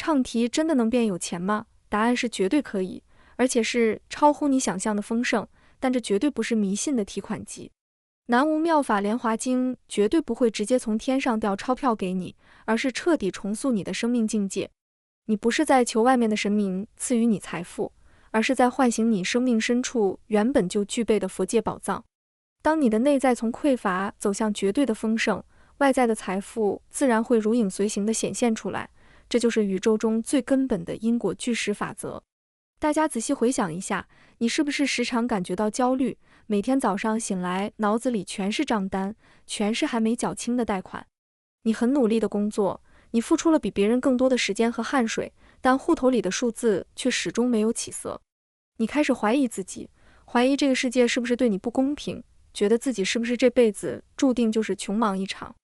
唱题真的能变有钱吗？答案是绝对可以，而且是超乎你想象的丰盛，但这绝对不是迷信的提款机。南无妙法莲华经绝对不会直接从天上掉钞票给你，而是彻底重塑你的生命境界。你不是在求外面的神明赐予你财富，而是在唤醒你生命深处原本就具备的佛界宝藏。当你的内在从匮乏走向绝对的丰盛，外在的财富自然会如影随形地显现出来，这就是宇宙中最根本的因果巨石法则。大家仔细回想一下，你是不是时常感觉到焦虑？每天早上醒来，脑子里全是账单，全是还没缴清的贷款。你很努力的工作，你付出了比别人更多的时间和汗水，但户头里的数字却始终没有起色。你开始怀疑自己，怀疑这个世界是不是对你不公平，觉得自己是不是这辈子注定就是穷忙一场。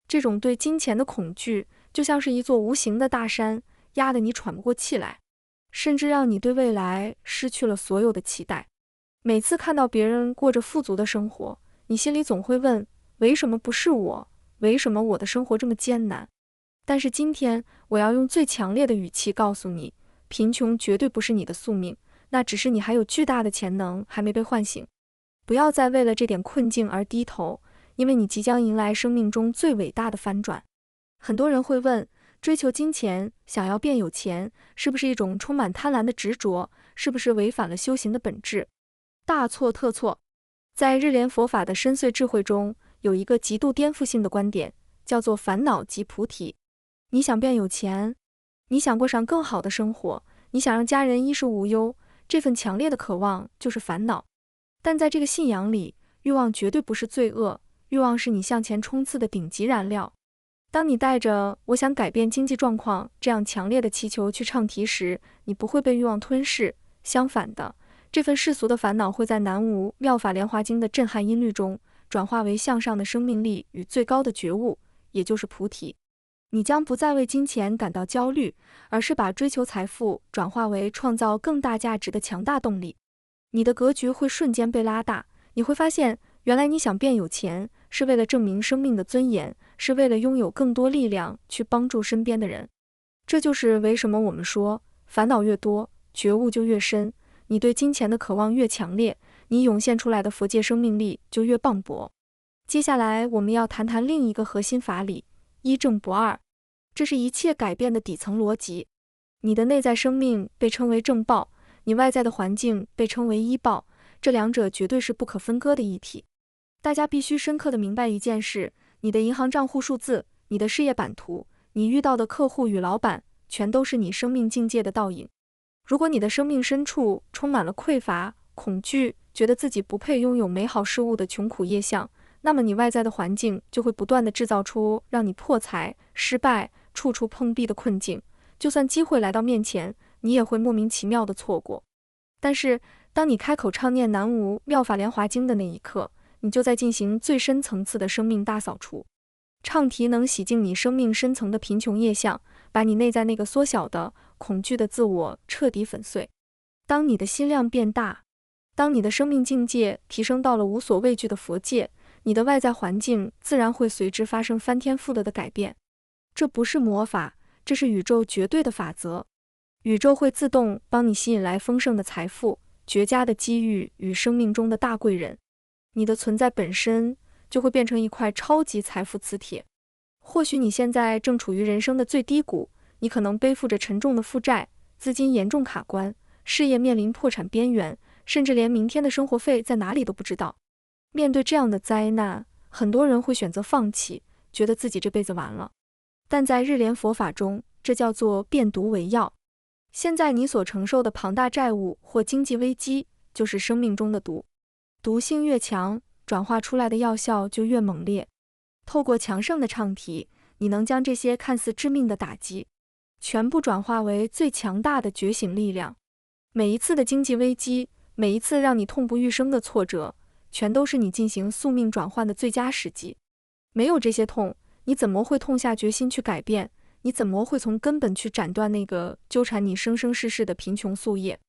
这种对金钱的恐惧，就像是一座无形的大山，压得你喘不过气来，甚至让你对未来失去了所有的期待。每次看到别人过着富足的生活，你心里总会问，为什么不是我？为什么我的生活这么艰难？但是今天，我要用最强烈的语气告诉你，贫穷绝对不是你的宿命，那只是你还有巨大的潜能还没被唤醒。不要再为了这点困境而低头，因为你即将迎来生命中最伟大的翻转。很多人会问，追求金钱，想要变有钱，是不是一种充满贪婪的执着？是不是违反了修行的本质？大错特错。在日莲佛法的深邃智慧中，有一个极度颠覆性的观点，叫做烦恼即菩提。你想变有钱，你想过上更好的生活，你想让家人衣食无忧，这份强烈的渴望就是烦恼。但在这个信仰里，欲望绝对不是罪恶，欲望是你向前冲刺的顶级燃料。当你带着我想改变经济状况这样强烈的祈求去唱题时，你不会被欲望吞噬，相反的，这份世俗的烦恼会在南无妙法莲华经的震撼音律中转化为向上的生命力与最高的觉悟，也就是菩提。你将不再为金钱感到焦虑，而是把追求财富转化为创造更大价值的强大动力。你的格局会瞬间被拉大，你会发现，原来你想变有钱，是为了证明生命的尊严，是为了拥有更多力量去帮助身边的人。这就是为什么我们说，烦恼越多，觉悟就越深。你对金钱的渴望越强烈，你涌现出来的佛界生命力就越磅礴。接下来我们要谈谈另一个核心法理，一正不二。这是一切改变的底层逻辑。你的内在生命被称为正报，你外在的环境被称为依报，这两者绝对是不可分割的一体。大家必须深刻地明白一件事，你的银行账户数字，你的事业版图，你遇到的客户与老板，全都是你生命境界的倒影。如果你的生命深处充满了匮乏、恐惧，觉得自己不配拥有美好事物的穷苦业相，那么你外在的环境就会不断地制造出让你破财、失败、处处碰壁的困境。就算机会来到面前，你也会莫名其妙地错过。但是，当你开口唱念南无妙法莲华经的那一刻，你就在进行最深层次的生命大扫除。唱题能洗净你生命深层的贫穷业相，把你内在那个缩小的、恐惧的自我彻底粉碎。当你的心量变大，当你的生命境界提升到了无所畏惧的佛界，你的外在环境自然会随之发生翻天覆地的改变。这不是魔法，这是宇宙绝对的法则。宇宙会自动帮你吸引来丰盛的财富、绝佳的机遇与生命中的大贵人。你的存在本身就会变成一块超级财富磁铁。或许你现在正处于人生的最低谷，你可能背负着沉重的负债，资金严重卡关，事业面临破产边缘，甚至连明天的生活费在哪里都不知道。面对这样的灾难，很多人会选择放弃，觉得自己这辈子完了。但在日莲佛法中，这叫做变毒为药。现在你所承受的庞大债务或经济危机，就是生命中的毒。毒性越强，转化出来的药效就越猛烈。透过强盛的唱题，你能将这些看似致命的打击，全部转化为最强大的觉醒力量。每一次的经济危机，每一次让你痛不欲生的挫折，全都是你进行宿命转换的最佳时机。没有这些痛，你怎么会痛下决心去改变？你怎么会从根本去斩断那个纠缠你生生世世的贫穷宿业？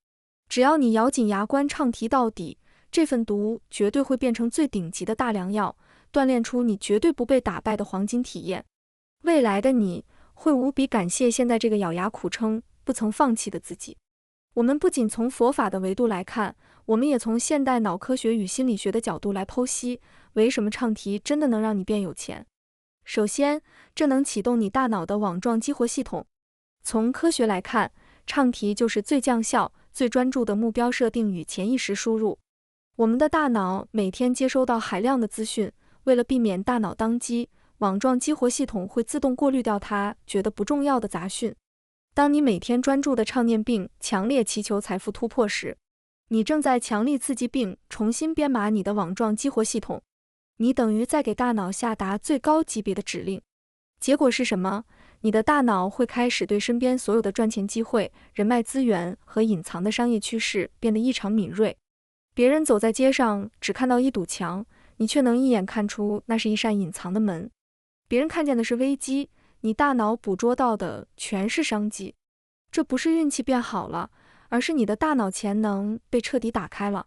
只要你咬紧牙关唱题到底，这份毒绝对会变成最顶级的大良药，锻炼出你绝对不被打败的黄金体验。未来的你会无比感谢现在这个咬牙苦撑、不曾放弃的自己。我们不仅从佛法的维度来看，我们也从现代脑科学与心理学的角度来剖析，为什么唱题真的能让你变有钱。首先，这能启动你大脑的网状激活系统。从科学来看，唱题就是最降效、最专注的目标设定与潜意识输入。我们的大脑每天接收到海量的资讯，为了避免大脑当机，网状激活系统会自动过滤掉它觉得不重要的杂讯。当你每天专注地唱念并强烈祈求财富突破时，你正在强力刺激并重新编码你的网状激活系统。你等于在给大脑下达最高级别的指令。结果是什么？你的大脑会开始对身边所有的赚钱机会、人脉资源和隐藏的商业趋势变得异常敏锐。别人走在街上只看到一堵墙，你却能一眼看出那是一扇隐藏的门。别人看见的是危机，你大脑捕捉到的全是商机。这不是运气变好了，而是你的大脑潜能被彻底打开了。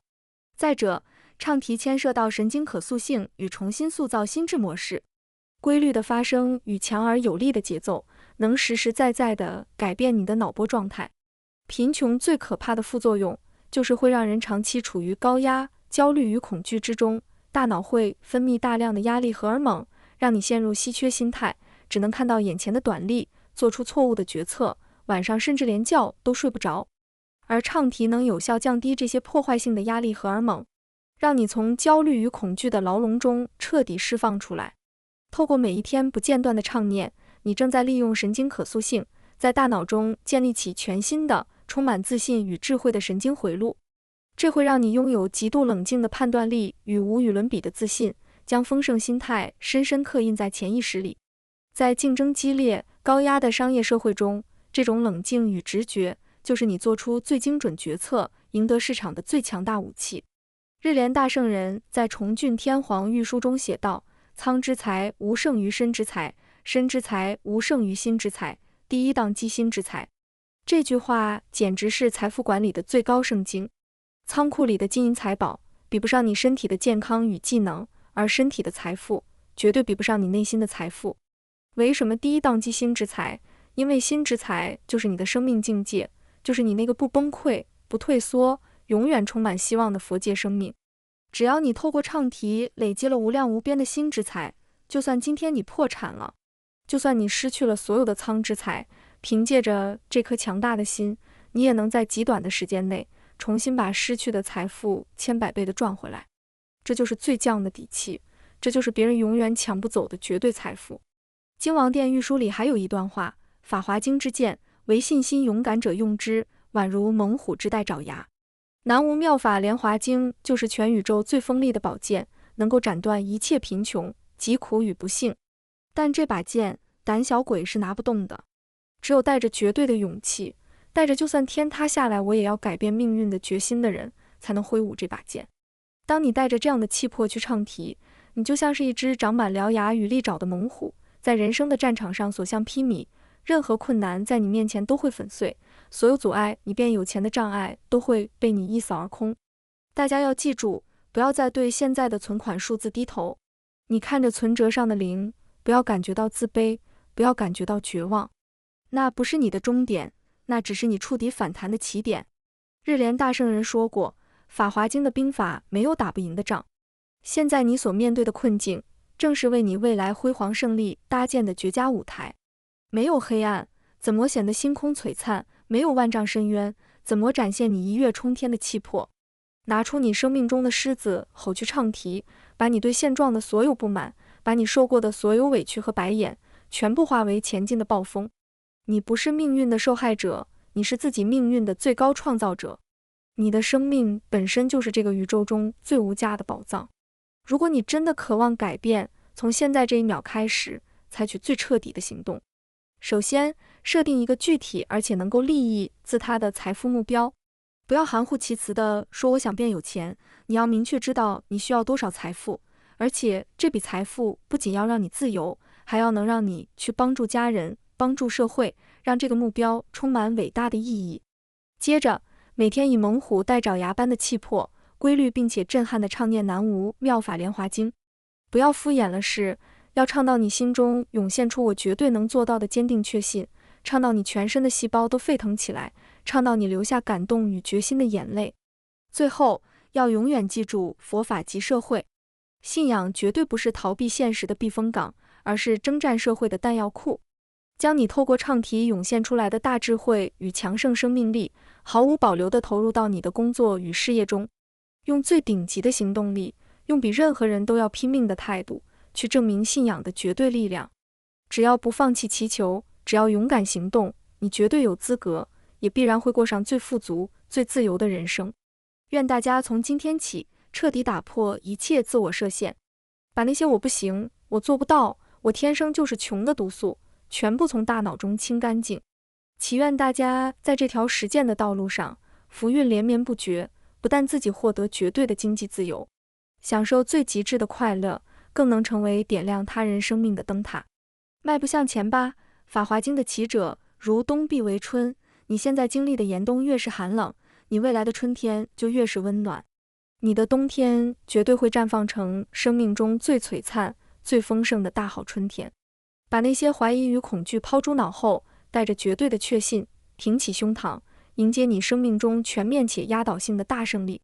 再者，唱题牵涉到神经可塑性与重新塑造心智模式。规律的发生与强而有力的节奏，能实实在在地改变你的脑波状态。贫穷最可怕的副作用，就是会让人长期处于高压、焦虑与恐惧之中，大脑会分泌大量的压力荷尔蒙，让你陷入稀缺心态，只能看到眼前的短利，做出错误的决策，晚上甚至连觉都睡不着。而唱题能有效降低这些破坏性的压力荷尔蒙，让你从焦虑与恐惧的牢笼中彻底释放出来。透过每一天不间断的唱念，你正在利用神经可塑性，在大脑中建立起全新的、充满自信与智慧的神经回路。这会让你拥有极度冷静的判断力与无与伦比的自信，将丰盛心态深深刻印在潜意识里。在竞争激烈、高压的商业社会中，这种冷静与直觉就是你做出最精准决策、赢得市场的最强大武器。日莲大圣人在《重峻天皇御书》中写道：仓之财无胜于身之财，身之财无胜于心之财，第一当积心之财。这句话简直是财富管理的最高圣经。仓库里的金银财宝比不上你身体的健康与技能，而身体的财富绝对比不上你内心的财富。为什么第一当积心之财？因为心之财就是你的生命境界，就是你那个不崩溃、不退缩、永远充满希望的佛界生命。只要你透过唱题累积了无量无边的心之财，就算今天你破产了，就算你失去了所有的仓之财，凭借着这颗强大的心，你也能在极短的时间内重新把失去的财富千百倍的赚回来。这就是最犟的底气，这就是别人永远抢不走的绝对财富。金王殿御书里还有一段话：法华经之剑，唯信心勇敢者用之，宛如猛虎之待爪牙。南无妙法莲华经就是全宇宙最锋利的宝剑，能够斩断一切贫穷、疾苦与不幸。但这把剑，胆小鬼是拿不动的。只有带着绝对的勇气，带着就算天塌下来我也要改变命运的决心的人，才能挥舞这把剑。当你带着这样的气魄去唱题，你就像是一只长满獠牙与利爪的猛虎，在人生的战场上所向披靡，任何困难在你面前都会粉碎，所有阻碍你变有钱的障碍都会被你一扫而空。大家要记住，不要再对现在的存款数字低头。你看着存折上的零，不要感觉到自卑，不要感觉到绝望。那不是你的终点，那只是你触底反弹的起点。日莲大圣人说过，法华经的兵法没有打不赢的仗。现在你所面对的困境，正是为你未来辉煌胜利搭建的绝佳舞台。没有黑暗，怎么显得星空璀璨？没有万丈深渊，怎么展现你一跃冲天的气魄？拿出你生命中的狮子吼去唱题，把你对现状的所有不满，把你受过的所有委屈和白眼，全部化为前进的暴风。你不是命运的受害者，你是自己命运的最高创造者。你的生命本身就是这个宇宙中最无价的宝藏。如果你真的渴望改变，从现在这一秒开始，采取最彻底的行动。首先，设定一个具体而且能够利益自他的财富目标。不要含糊其辞地说我想变有钱，你要明确知道你需要多少财富，而且这笔财富不仅要让你自由，还要能让你去帮助家人、帮助社会，让这个目标充满伟大的意义。接着，每天以猛虎待爪牙般的气魄，规律并且震撼地唱念南无妙法莲华经。不要敷衍了事，要唱到你心中涌现出我绝对能做到的坚定确信，唱到你全身的细胞都沸腾起来，唱到你流下感动与决心的眼泪。最后，要永远记住佛法即社会，信仰绝对不是逃避现实的避风港，而是征战社会的弹药库。将你透过唱题涌现出来的大智慧与强盛生命力，毫无保留地投入到你的工作与事业中，用最顶级的行动力，用比任何人都要拼命的态度，去证明信仰的绝对力量。只要不放弃祈求，只要勇敢行动，你绝对有资格，也必然会过上最富足、最自由的人生。愿大家从今天起彻底打破一切自我设限，把那些我不行、我做不到、我天生就是穷的毒素全部从大脑中清干净。祈愿大家在这条实践的道路上福运连绵不绝，不但自己获得绝对的经济自由，享受最极致的快乐，更能成为点亮他人生命的灯塔。迈步向前吧，法华经的启者，如冬必为春，你现在经历的严冬越是寒冷，你未来的春天就越是温暖。你的冬天绝对会绽放成生命中最璀璨、最丰盛的大好春天。把那些怀疑与恐惧抛诸脑后，带着绝对的确信，挺起胸膛，迎接你生命中全面且压倒性的大胜利。